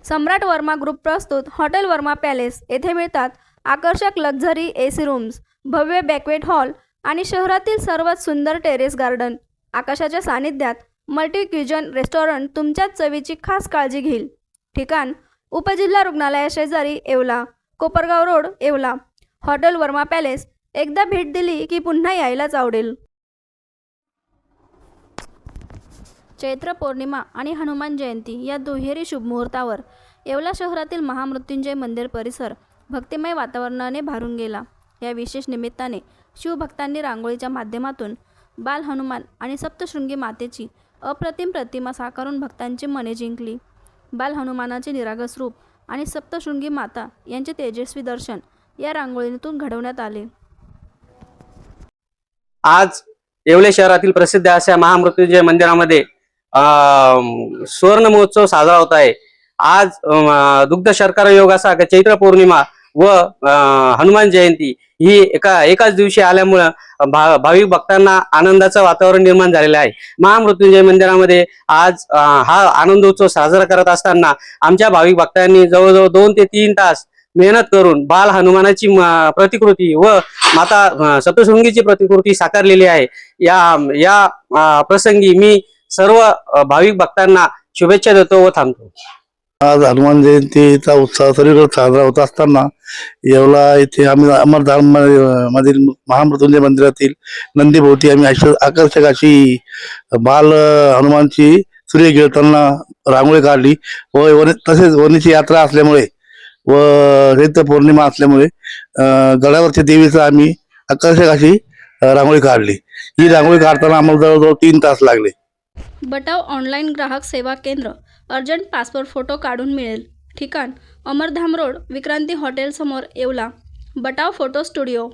सम्राट Verma group प्रस्तुत hotel Verma palace येथे मिळतात आकर्षक लक्झरी एसी रूम्स, भव्य बॅक्वेट हॉल आणि शहरातील सर्वात सुंदर टेरेस गार्डन। आकाशाच्या सानिध्यात मल्टी क्युजन रेस्टॉरंट तुमच्या चवीची खास काळजी घेईल। ठिकाण उपजिल्हा रुग्णालया शेजारी Yeola, Kopargaon road Yeola. Hotel Verma palace एकदा भेट दिली की पुन्हा यायलाच आवडेल। चैत्र पौर्णिमा आणि हनुमान जयंती या दुहेरी शुभमुहूर्तावर येवला शहरातील महामृत्युंजय मंदिर परिसर भक्तिमय वातावरणाने भारून गेला। या विशेष निमित्ताने शिवभक्तांनी रांगोळीच्या माध्यमातून बाल हनुमान आणि सप्तशृंगी मातेची अप्रतिम प्रतिमा साकारून भक्तांची मने जिंकली। बाल हनुमानाचे निरागस रूप आणि सप्तशृंगी माता यांचे तेजस्वी दर्शन या रांगोळीतून घडवण्यात आले। आज येवले शहरातील प्रसिद्ध अशा महामृत्युंजय मंदिरामध्ये सुवर्ण महोत्सव साजरा होत आहे। आज दुग्ध शर्करा योग असा चैत्र पौर्णिमा व हनुमान जयंती ही एकाच दिवशी आल्यामुळे भाविक भक्तांना आनंदाचं वातावरण निर्माण झालेलं आहे। महामृत्युंजय मंदिरामध्ये आज हा आनंदोत्सव साजरा करत असताना आमच्या भाविक भक्तांनी जवळजवळ 2 ते 3 तास मेहनत करून बाल हनुमानाची प्रतिकृती व माता सप्तशृंगीची प्रतिकृती साकारलेली आहे। या प्रसंगी मी सर्व भाविक भक्तांना शुभेच्छा देतो व थांबतो। आज हनुमान जयंतीचा उत्साह सगळीकडे साजरा होत असताना येवला येथे आम्ही अमरधाम मधील महामृत्युंजय मंदिरातील नंदीभोवती आम्ही आकर्षक अशी बाल हनुमानची सूर्य गिळताना रांगोळी काढली व तसेच वनीची यात्रा असल्यामुळे व चैत्र पौर्णिमा असल्यामुळे गडावरच्या देवीचा आम्ही आकर्षक अशी रांगोळी काढली। ही रांगोळी काढताना आम्हाला जवळजवळ 3 तास लागले। बटाव ऑनलाईन ग्राहक सेवा केंद्र अर्जंट पासपोर्ट फोटो काढून मिळेल। ठिकाण अमरधाम रोड विक्रांती हॉटेल समोर येवला। बटाव photo studio.